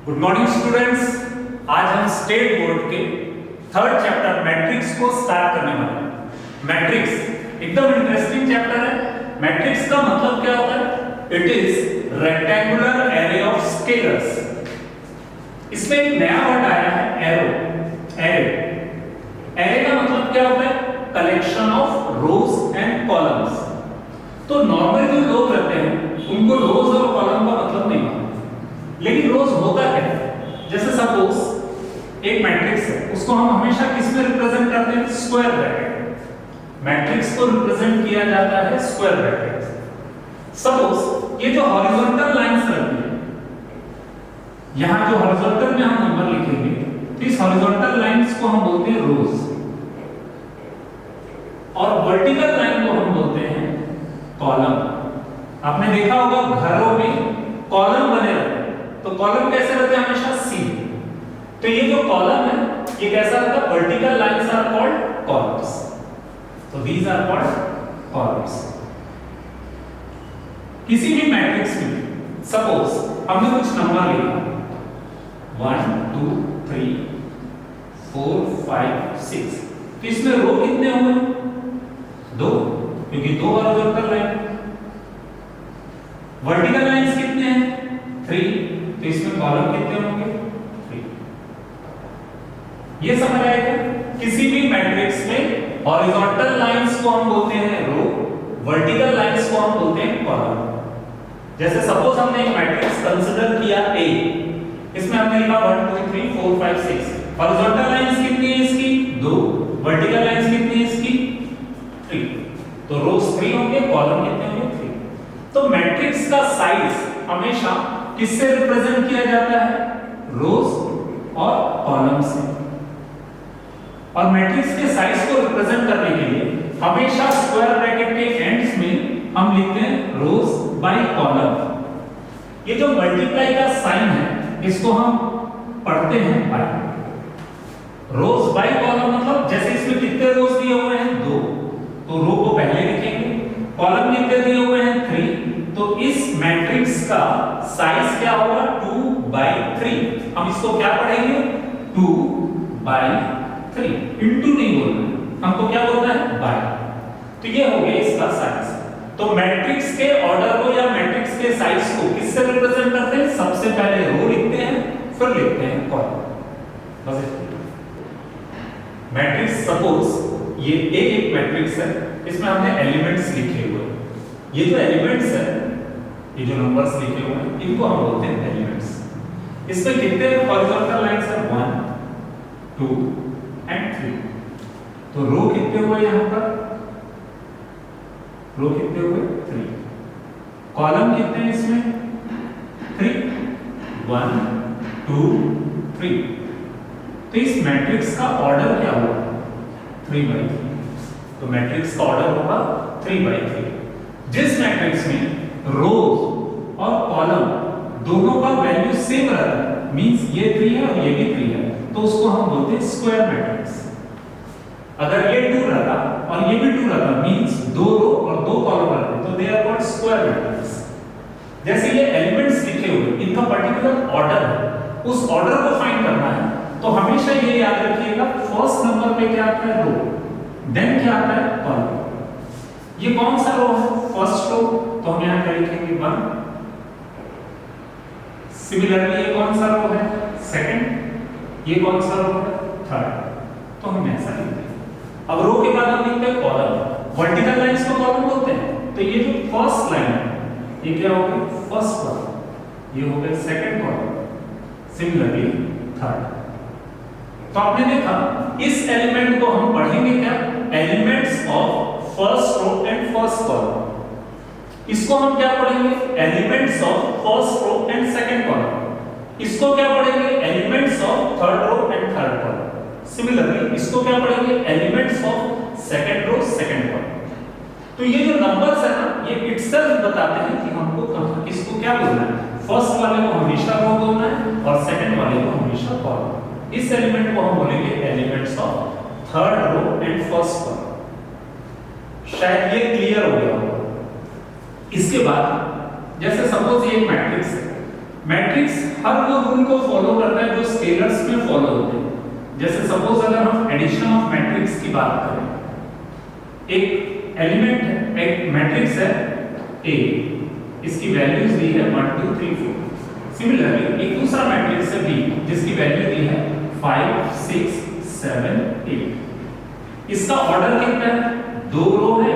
Good morning students. आज हम state board के थर्ड चैप्टर मैट्रिक्स को स्टार्ट करने वाले हैं। मैट्रिक्स एकदम इंटरेस्टिंग चैप्टर है। मैट्रिक्स का मतलब क्या होता है? It is rectangular array of scalars. इसमें एक नया वर्ड आया है, एरो। एरे का मतलब क्या होता है? Collection of rose and columns. तो नॉर्मल जो लोग रहते हैं उनको रोज और कॉलम का मतलब नहीं मालूम, लेकिन रोज होता क्या है? जैसे सपोज एक मैट्रिक्स है, उसको हम हमेशा किस में रिप्रेजेंट करते हैं? Square bracket. मैट्रिक्स को रिप्रेजेंट किया जाता है स्क्वायर ब्रैकेट। सपोज ये जो हॉरिजॉन्टल लाइंस रहती है, यहां जो हॉरिजॉन्टल में हम नंबर लिखेंगे, तो इस हॉरिजॉन्टल लाइंस को हम बोलते हैं रोज, और वर्टिकल लाइन को हम बोलते हैं कॉलम। आपने देखा होगा घरों में कॉलम बने रहते हैं, तो कॉलम कैसे रहते हैं? हमेशा सी। तो ये जो कॉलम है ये कैसा रहता है? Vertical lines are called columns. तो दीज आर कॉल्ड कॉलम्स। किसी भी मैट्रिक्स में सपोज हमने कुछ नंबर लिया 1 2 3 4 5 6, तो इसमें रो कितने होंगे? 2, क्योंकि 2 हॉरिजॉन्टल लाइन। वर्टिकल लाइंस कितने हैं? 3, तो इसमें कॉलम कितने होंगे? 3। ये समझ आएगा? किसी भी मैट्रिक्स में हॉरिजॉन्टल लाइंस को हम बोलते हैं रो, वर्टिकल लाइंस को हम बोलते हैं कॉलम। जैसे सपोज हमने एक मैट्रिक्स कंसीडर किया A, इसमें हमने लिखा 1 2 3 4 5 6। हॉरिजॉन्टल लाइंस कितनी है इसकी? 2। वर्टिकल लाइंस कितनी है इसकी? 3। तो रोज 3 होंगे, कॉलम कितने होंगे? 3। तो मैट्रिक्स का साइज हमेशा किससे रिप्रेजेंट किया जाता है? रोज और कॉलम से। और मैट्रिक्स के साइज को रिप्रेजेंट करने के लिए हमेशा स्क्वायर ब्रैकेट के एंड्स में हम लिखते हैं रोज बाय कॉलम। ये जो मल्टीप्लाई का साइन है इसको हम पढ़ते हैं बाय। रोज बाय कॉलम मतलब जैसे इसमें कितने रोज दिए हुए हैं? 2, तो रो को पहले लिखेंगे। कॉलम कितने दिए हुए हैं? 3, तो इस मैट्रिक्स का साइज क्या होगा? 2/3। हम इसको क्या पढ़ेंगे? 2/3। इनटू नहीं बोलना है, हमको क्या बोलना है? बाय। तो ये हो गया इसका साइज। तो मैट्रिक्स के ऑर्डर को या मैट्रिक्स के साइज को किससे रिप्रेजेंट करते हैं? सबसे पहले रो लिखते हैं, फिर लिखते हैं कॉलम। बस मैट्रिक्स सपोज ये एक मैट्रिक्स है, इसमें हमने एलिमेंट्स लिखे हुए हैं। ये जो एलिमेंट्स है, ये जो नंबर्स लिखे हुए हैं, इनको हम बोलते हैं एलिमेंट्स। इसमें कितने हॉरिजॉन्टल लाइंस हैं? 1 2 एंड 3। तो रो कितने हुए यहां पर? रो कितने हुए? 3। कॉलम कितने हैं इसमें? 3, 1 2 3। तो इस मैट्रिक्स का ऑर्डर क्या होगा? 3/3। तो मैट्रिक्स का ऑर्डर होगा 3/3। जिस मैट्रिक्स में रोज और कॉलम दोनों का वैल्यू सेम रहता है, मींस ये 3 है और ये भी 3 है, तो उसको हम बोलते हैं स्क्वायर मैट्रिक्स। अगर ये 2 रहता और ये भी 2 रहता, मींस 2 रो और 2 कॉलम रहते, तो they are called square matrix. जैसे ये एलिमेंट्स लिखे हुए, इनका पर्टिकुलर ऑर्डर है, उस ऑर्डर को फाइंड करना है, तो हमेशा ये याद रखिएगा, फर्स्ट नंबर पे क्या आता है? रो, देन क्या आता है? कॉलम। ये कौन सा रो है? फर्स्ट रो, तो हम यहां क्या लिखेंगे? 1। सिमिलरली ये कौन सा रो है? सेकंड। ये कौन सा रो है? थर्ड। तो हम ऐसा लिखते हैं। अब रो के बाद हम लिखते हैं कॉलम। वर्टिकल लाइंस को कॉलम बोलते हैं। तो ये जो फर्स्ट लाइन है ये क्या हो गई? First column. ये हो गया सेकंड कॉलम, सिमिलरली थर्ड। तो आपने देखा इस एलिमेंट को हम पढ़ेंगे क्या? Elements of first row and first column. इसको हम क्या पढ़ेंगे? Elements of first row and second column. इसको क्या पढ़ेंगे? Elements of third row and third column. Similarly इसको क्या पढ़ेंगे? Elements of second row second column. तो ये जो नंबर्स है ना, ये इटसेल्फ बताते हैं कि हमको कहां किसको क्या बोलना है। फर्स्ट वाले को हमेशा रो बोलना है और सेकंड वाले को हमेशा कॉलम। इस एलिमेंट को हम बोलेंगे elements of third row and first column. शायद ये क्लियर हो गया होगा। इसके बाद जैसे सपोज ये एक मैट्रिक्स है, मैट्रिक्स हर वो रूल को फॉलो करता है जो स्केलर्स में फॉलो होते हैं। जैसे सपोज अगर हम एडिशन ऑफ मैट्रिक्स की बात करें, एक एलिमेंट है, एक मैट्रिक्स है A, इसकी वैल्यूज दी है 1 2 3 4। सिमिलरली एक दूसरा मैट्रिक्स है B जिसकी वैल्यू दी है 5 6 7 8। इसका ऑर्डर कितना है? 2 रो है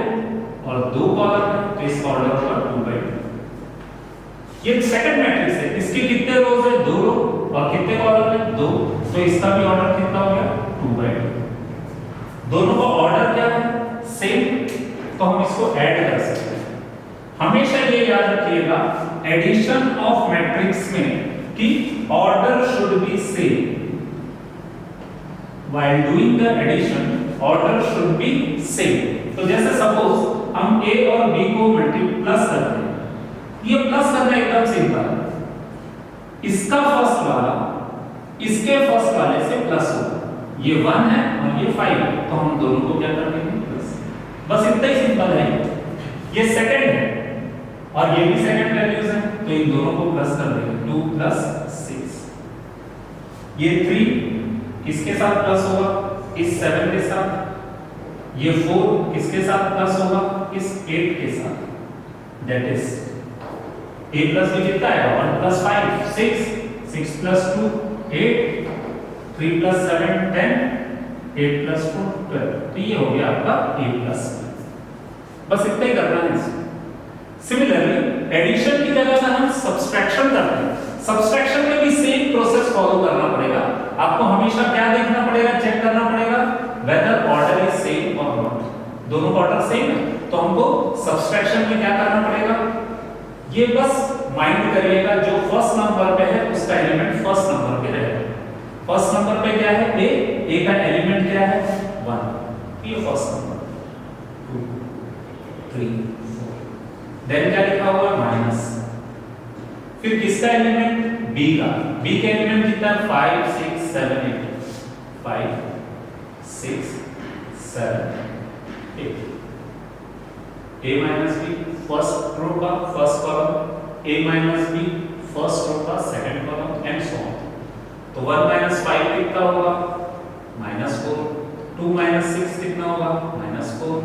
और 2 कॉलम है, तो इसका ऑर्डर होगा 2/2। ये सेकंड मैट्रिक्स है, इसके कितने रोज है? 2 रो और कितने कॉलम है? 2, तो इसका भी ऑर्डर कितना हो गया? 2/2। दोनों का ऑर्डर क्या है? सेम, तो हम इसको ऐड कर सकते हैं। हमेशा ये याद रखिएगा एडिशन ऑफ मैट्रिक्स में कि order should be same. While doing the addition order should be same. तो जैसे सपोज हम a और b को प्लस करते हैं, ये प्लस करना एकदम सिंपल है। इसका फर्स्ट वाला इसके फर्स्ट वाले से प्लस होगा, ये 1 है और ये 5 है, तो हम दोनों को क्या कर देंगे? प्लस। बस इतना ही सिंपल है। ये सेकंड है और ये भी सेकंड वैल्यूज है, तो इन दोनों को प्लस कर देंगे, 2 + 6। ये 3 किसके साथ प्लस होगा? इस 7 के साथ। ये 4 किसके साथ प्लस होगा? इस 8 के साथ। That is a plus b कितना आएगा? 1 + 5 6, 6 + 2 8, 3 + 7 10, 8 + 4 12। तो ये हो गया आपका a प्लस। बस इतना ही करना है इसमें। सिमिलरली एडिशन की जगह हम सब्सट्रैक्शन करते हैं, सब्सट्रैक्शन में भी सेम प्रोसेस फॉलो करना पड़ेगा। आपको हमेशा क्या देखना पड़ेगा? चेक करना पड़ेगा वेदर ऑर्डर इज सेम और नॉट। दोनों का ऑर्डर सेम है, तो हमको सब्सट्रैक्शन में क्या करना पड़ेगा? ये बस माइंड करिएगा, जो फर्स्ट नंबर पे है उसका एलिमेंट फर्स्ट नंबर पे रहेगा। फर्स्ट नंबर पे क्या है? a का एलिमेंट क्या है? 1, ये फर्स्ट नंबर। 2 3 4, देन क्या लिखा हुआ है? माइनस। फिर किसका एलिमेंट? b का। b का एलिमेंट कितना है? 5 6 7 8। 5 6 7 8। a minus b first row का first column, a minus b first row का second column, and so on. तो 1 - 5 कितना होगा? -4। 2 - 6 कितना होगा? -4।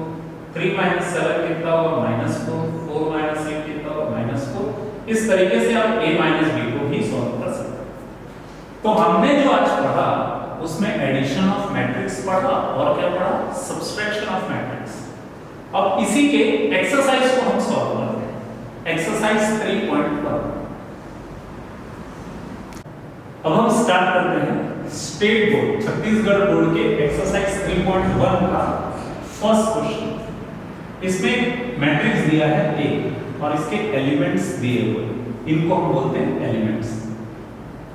3 - 7 कितना होगा? -4। 4 - 8 कितना होगा? -4। इस तरीके से आप a - b को भी सॉल्व कर सकते हैं। तो हमने जो आज पढ़ा उसमें एडिशन ऑफ मैट्रिक्स पढ़ा और क्या पढ़ा? Subtraction of matrix. अब इसी के एक्सरसाइज को हम सॉल्व करते हैं। एक्सरसाइज 3.1। अब हम स्टार्ट करते हैं स्टेट बोर्ड, छत्तीसगढ़ बोर्ड के एक्सरसाइज 3.1 का फर्स्ट क्वेश्चन। इसमें मैट्रिक्स दिया है A और इसके एलिमेंट्स दिए हुए, इनको हम बोलते हैं एलिमेंट्स।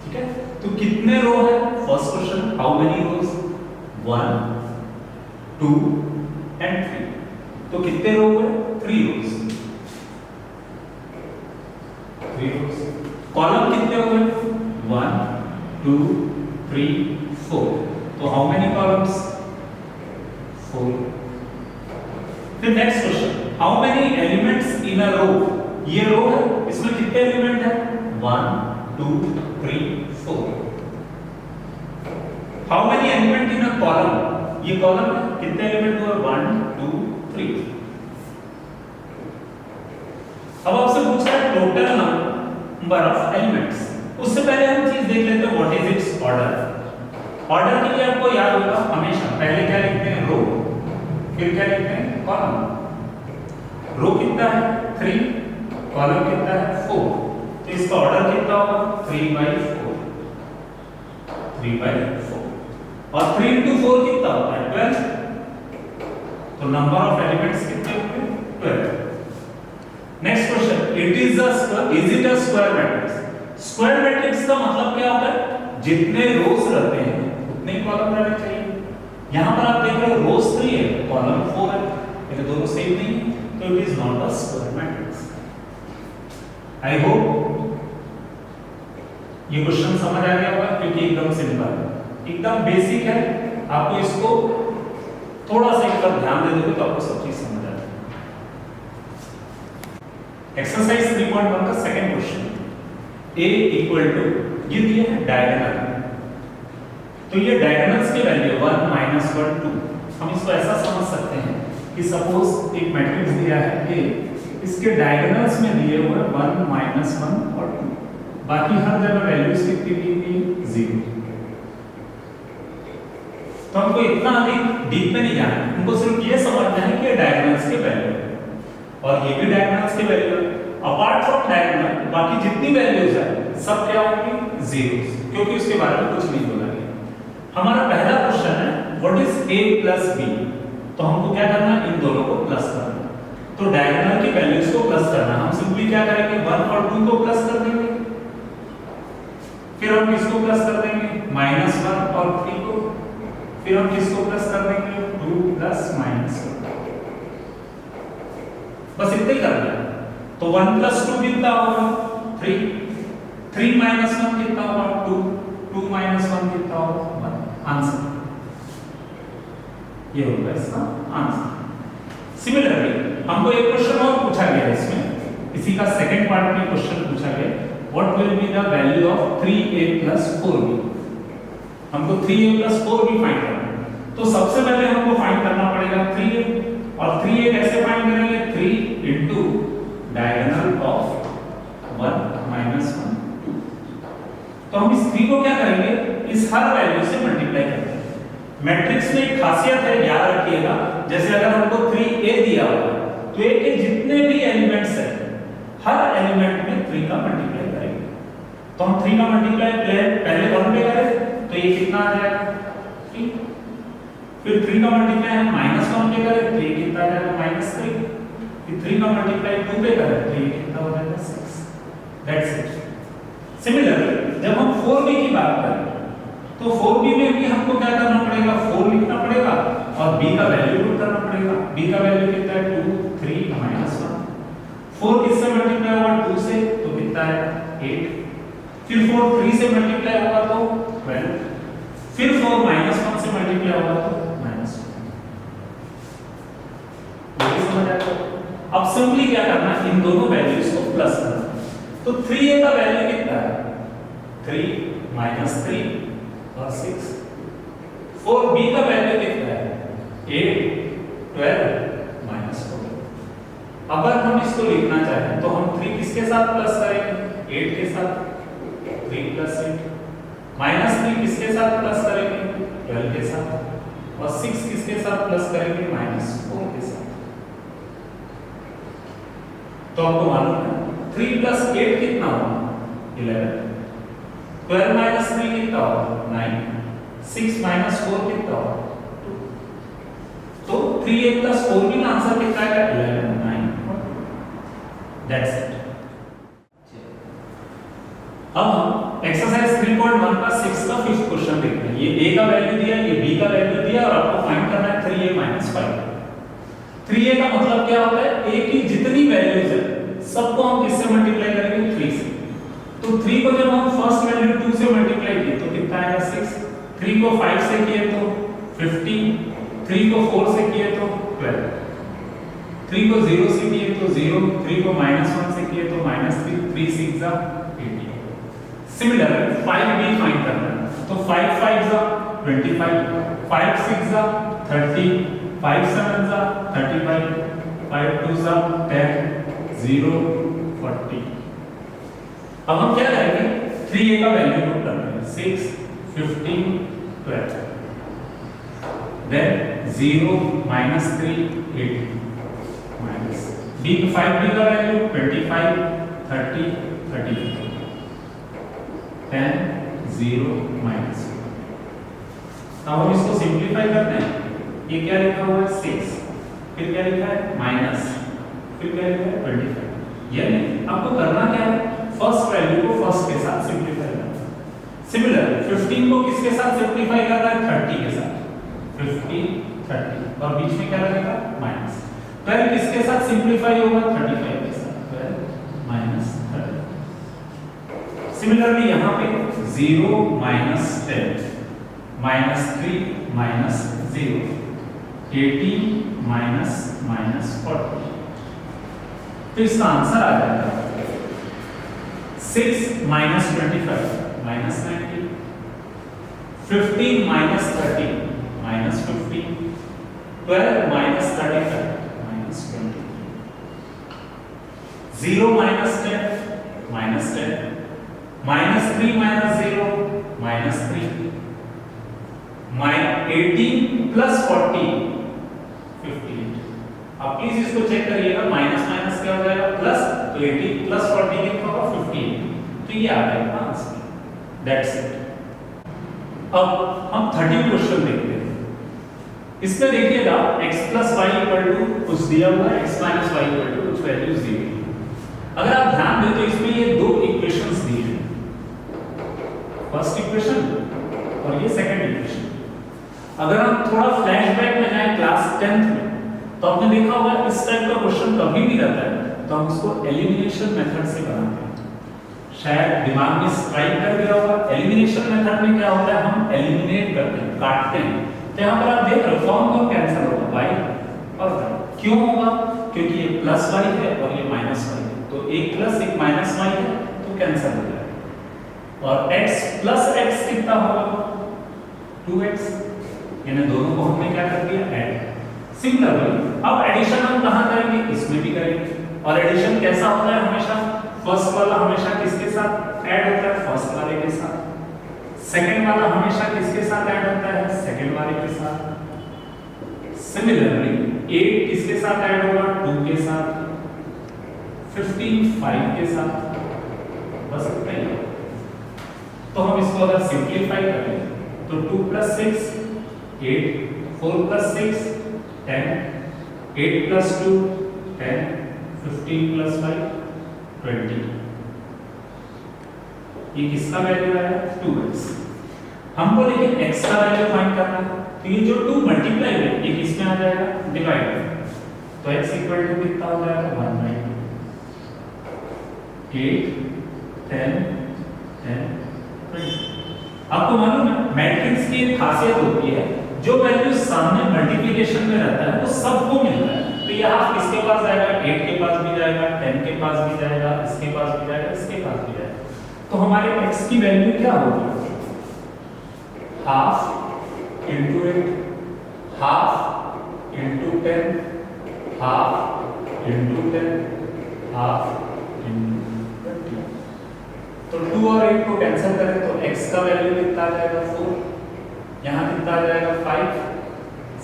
ठीक है, तो कितने रो है? First question, how many rows? 1 2 and 3। तो कितने रो हुए? 3 रोज। 3 रोज। कॉलम कितने हुए? 1 2 3 4। तो हाउ मेनी कॉलम्स? 4। फिर next question, how many elements in a row? ये रो है, इसमें कितने एलिमेंट है? 1 2 3 4। How many element in a column? ये कॉलम है, कितने एलिमेंट हुए? 1 2 3। अब आपसे पूछ रहा है टोटल नंबर ऑफ एलिमेंट्स। उससे पहले हम चीज देख लेते हैं what is it's order. Order के लिए आपको याद होगा हमेशा पहले क्या लिखते हैं? रो। फिर क्या लिखते हैं? कॉलम। रो कितना है? 3, कॉलम कितना है? 4। तो इसका ऑर्डर कितना होगा? 3/4। 3/4 और 3 into 4 कितना होता है? 12। तो नंबर ऑफ एलिमेंट्स कितने होंगे? 12। Next question, it is a square, is it a square matrix? Square matrix का मतलब क्या होता है? जितने रोज रहते हैं उतने कॉलम रहने चाहिए। यहां पर आप देख रहे हो रोज 3 है, कॉलम 4 है, ये दोनों सेम नहीं है, तो it is not a square matrix. I hope ये क्वेश्चन समझ आ गया होगा, क्योंकि एकदम सिंपल है, एकदम बेसिक है। आपको इसको थोड़ा सा एक बार ध्यान दे दोगे तो आपको सब चीज समझ आ जाएगी। एक्सरसाइज 3.1 का second question, a equal to ये दिया है डायगोनल, तो ये डायगोनल्स की वैल्यू 1 माइनस 1 2। हम इसको ऐसा समझ सकते हैं कि सपोज एक मैट्रिक्स दिया है A, इसके डायगोनल्स में दिए हुए 1 माइनस 1 और 2, बाकी हर जगह वैल्यूज कितनी दी हुई है 0। तो हमको इतना अधिक डीप में नहीं जाना है, हमको सिर्फ ये समझना है कि ये डायगोनल्स के वैल्यू है और ये भी डायगोनल्स के वैल्यू है। अपार्ट फ्रॉम डायगोनल बाकी जितनी वैल्यूज है सब क्या होंगी जीरोस, क्योंकि उसके बारे में कुछ नहीं बोला गया। हमारा पहला क्वेश्चन है what is a plus b, तो हमको क्या करना है इन दोनों को प्लस करना। तो डायगोनल की वैल्यूज को प्लस करना, हम सिंपली क्या करेंगे 1 और 2 को प्लस कर देंगे, फिर हम किसको प्लस कर देंगे -1 और 3 को, फिर हम किसको प्लस कर देंगे 2 प्लस -1, बस इतना ही करना है। तो 1 प्लस 2 कितना होगा 3, 3 माइनस 1 कितना होगा 2, 2 माइनस 1 कितना होगा 1। आंसर ये होगा इसका आंसर। सिमिलरली हमको एक क्वेश्चन और पूछा गया है इसमें, इसी का सेकंड पार्ट में क्वेश्चन पूछा गया what will be the value of 3a plus 4b। हमको 3a प्लस 4b फाइंड करना है, तो सबसे पहले हमको फाइंड करना पड़ेगा 3a, और 3a कैसे फाइंड करेंगे 3 इनटू डायगोनल ऑफ 1 माइनस 1 2। तो हम इस 3 को क्या करेंगे इस हर वैल्यू से मल्टीप्लाई करेंगे। मैट्रिक्स में एक खासियत है, याद रखिएगा, जैसे अगर हमको 3a दिया हुआ तो a के जितने भी एलिमेंट्स हैं हर एलिमेंट में 3 का मल्टीप्लाई करेंगे। तो हम 3 का मल्टीप्लाई पहले 1 पे करें तो ये कितना आ जाएगा 3, फिर 3 का मल्टीप्लाई हम -1 पे करें तो ये कितना आ जाएगा -3, फिर 3 का मल्टीप्लाई 2 पे करें तो ये कितना हो जाएगा 6। That's it. सिमिलरली जब हम 4b की बात करें तो 4b में भी हमको क्या करना पड़ेगा 4 लिखना पड़ेगा और b का वैल्यू पुट करना पड़ेगा। b का वैल्यू कितना है 2 3 -1, 4 किससे मल्टीप्लाई होगा 2 से तो कितना है 8, फिर 4 3 से मल्टीप्लाई होगा तो 12, फिर 4 -1 से मल्टीप्लाई होगा तो -1। ये समझ आया? अब सिंपली क्या करना है इन दोनों वैल्यूज को प्लस करना। तो 3a का वैल्यू कितना है 3 -3 और 6, 4b का वैल्यू कितना है 8 12 -4। अगर हम इसको लिखना चाहें तो हम 3 किसके साथ प्लस करेंगे 8 के साथ, 3 + 8, -3 किसके साथ प्लस करेंगे 12 के साथ, और 6 किसके साथ प्लस करेंगे -4 के साथ। तो आपको मालूम है 3 + 8 कितना होगा 11, 12 - 3 कितना होगा 9, 6 - 4 कितना होगा 2। तो 3a + 4b का आंसर कितना है 11 9। That's it. अब हम एक्सरसाइज 3.1 का 6 का 5th क्वेश्चन देखते हैं। ये a का वैल्यू दिया, ये b का वैल्यू दिया और आपको फाइंड करना है 3a - 5। 3a का मतलब क्या होता है a की जितनी वैल्यूज है सबको हम किससे मल्टीप्लाई करेंगे 3 से। तो 3 को जब हम फर्स्ट वैल्यू 2 से मल्टीप्लाई किए तो कितना आएगा 6, 3 को 5 से किए तो 15, 3 को 4 से किए तो 12, 3 को 0 से किए तो 0, 3 को -1 से किए तो -3, 3 6 जा 18। सिमिलरली 5b फाइंड करना है तो 5 5 जा 25, 5 6 जा 30, 5 7 जा 35, 5 2 जा 10, 0 40। अब हम क्या करेंगे 3a का वैल्यू पुट करना है 6 15 12, then 0 -3 8 minus b 5b का वैल्यू 25 30 30, 10 0 -1। अब हम इसको सिंपलीफाई करते हैं। ये क्या लिखा हुआ है 6, फिर क्या लिखा है माइनस, फिर क्या लिखा है 25। यानी आपको करना क्या है फर्स्ट वैल्यू को फर्स्ट के साथ सिंपलीफाई करना। सिमिलरली 15 को किसके साथ सिंपलीफाई करना है 30 के साथ, 15 30 और बीच में क्या लगेगा माइनस। 12 किसके साथ सिंपलीफाई होगा 35 के साथ, 12 -30। सिमिलरली यहां पे 0 -10 -3 -0 18 -40। तो इसका आंसर आ जाएगा 6 minus 25 minus 19, 15 minus 30 minus 15, 12 minus 35 minus 20, 0 minus 10 minus 10, minus 3 minus 0 minus 3, 18 plus 40 58। अब प्लीज इसको चेक करिएगा, माइनस माइनस क्या हो जाएगा प्लस, तो 18 प्लस 40 कितना होगा 58, तो ये आ जाएगा आंसर। That's it. अब हम 30 क्वेश्चन देखते हैं। इसमें देखिएगा x plus y equal to कुछ दिया हुआ है, x minus y equal to कुछ वैल्यूज दी हुई है। अगर आप ध्यान दें तो इसमें ये दो इक्वेशंस दी हैं, फर्स्ट इक्वेशन और ये सेकंड इक्वेशन। अगर हम थोड़ा फ्लैशबैक में जाएं क्लास 10th में, तो आपने देखा होगा इस टाइप का क्वेश्चन कभी भी रहता है तो हम उसको एलिमिनेशन मेथड से बनाते हैं। शायद दिमाग में स्ट्राइक कर गया होगा, एलिमिनेशन मेथड में क्या होता है, हम एलिमिनेट करते हैं, काटते हैं। तो यहाँ पर आप देख रहे हो फॉर्म को कैंसिल होगा y और y। क्यों होगा? क्योंकि ये प्लस y है और ये माइनस y है, तो एक प्लस एक माइनस y है तो कैंसिल हो जाएगा। और x प्लस x कितना होगा 2x, यानी दोनों को हमने क्या कर दिया ऐड। सिमिलरली अब एडिशन हम कहां करेंगे, इसमें भी करेंगे। और एडिशन कैसा होता है, हमेशा फर्स्ट वाला हमेशा किसके साथ ऐड होता है, फर्स्ट वाले के साथ। सेकंड वाला हमेशा किसके साथ ऐड होता है, सेकंड वाले के साथ। सिमिलरली 8 किसके साथ ऐड होगा, 2 के साथ। 15 5 के साथ, बस इतना ही। तो हम इसको अगर सिंपलीफाई करें तो 2 plus 6 8, 4 plus 6 10, 8 plus 2 10, 15 plus 5 20। ये किसका वैल्यू आया 2x। हमको लेकिन x का वैल्यू फाइंड करना है, तो ये जो 2 मल्टीप्लाई है ये किसमें आ जाएगा, डिवाइड में। तो x इक्वल टू कितना हो जाएगा 1/2। 8 10 10 20। आपको मालूम है मैट्रिक्स की एक खासियत होती है, जो वैल्यू सामने मल्टीप्लिकेशन में रहता है वो सबको मिलता है। तो ये हाफ किसके पास जाएगा, 8 के पास भी जाएगा, 10 के पास भी जाएगा, इसके पास भी जाएगा, इसके पास भी जाएगा। तो हमारे x की वैल्यू क्या होगी, half into 8, half into 10, half into 10, half into 20। तो 2 और 8 को कैंसिल करें तो x का वैल्यू कितना आ जाएगा 4, यहाँ कितना आ जाएगा 5,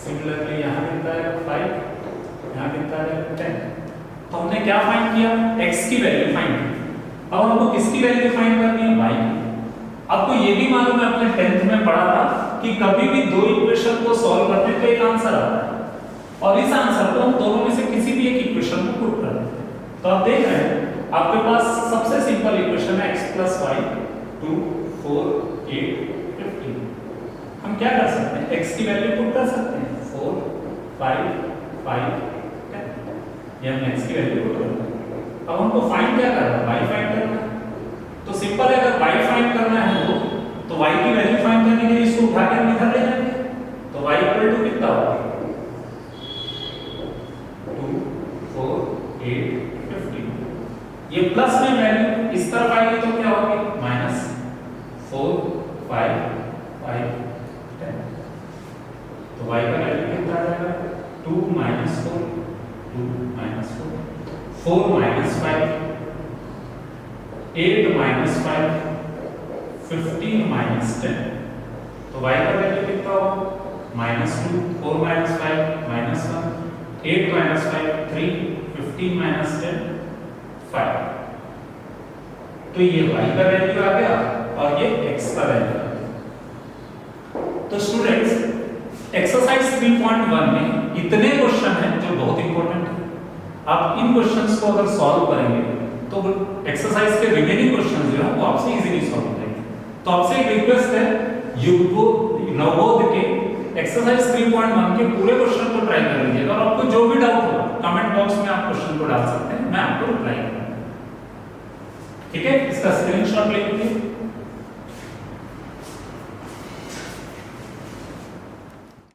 सिमिलरली यहाँ कितना आएगा 5, यहाँ कितना आ जाएगा 10। तो हमने क्या फाइंड किया, x की वैल्यू फाइंड की। अब हमको किसकी वैल्यू फाइंड करनी है, y की। आपको ये भी मालूम है, अपने 10th में पढ़ा था कि कभी भी दो इक्वेशन को सॉल्व करते हैं तो एक आंसर आता है, और इस आंसर को हम दोनों में से किसी भी एक इक्वेशन को पुट कर देते हैं। तो आप देख रहे हैं आपके पास सबसे सिंपल इक्वेशन है x plus y 2 4 8 15। हम क्या कर सकते हैं, x की वैल्यू पुट कर सकते हैं 4 5 5 10, ये हम x की वैल्यू पुट कर देंगे। अब हमको फाइंड क्या करना है, y फाइंड करना है। तो सिंपल है, अगर y फाइंड करना है तो y की वैल्यू फाइंड करने के लिए इसको उठा के हम इधर ले जाएंगे। तो y इक्वल टू कितना होगा 2 4 8 15। ये प्लस में वैल्यू इस तरफ आएगी तो क्या होगी माइनस 4 5 5 10। तो y का वैल्यू कितना आ जाएगा 2 minus 4 2 minus 4 4 minus 5 8 minus 5 15 minus 10। तो y का वैल्यू कितना होगा -2 4 minus 5 -1 8 minus 5 3 15 minus 10 5। तो ये y का वैल्यू आ गया और ये x का वैल्यू आ गया। तो स्टूडेंट्स एक्सरसाइज 3.1 में इतने क्वेश्चन हैं जो बहुत इंपॉर्टेंट है। आप इन क्वेश्चंस को अगर सॉल्व करेंगे तो एक्सरसाइज के रिमेनिंग क्वेश्चंस जो है वो आपसे इजीली सॉल्व हो जाएंगे। तो आपसे एक रिक्वेस्ट है, नवोदय के एक्सरसाइज 3.1 के पूरे क्वेश्चन को ट्राई कर लीजिएगा, और आपको जो भी डाउट हो कमेंट बॉक्स में आप क्वेश्चन को डाल सकते हैं, मैं आपको रिप्लाई करूंगा। ठीक है, इसका स्क्रीनशॉट ले लीजिए।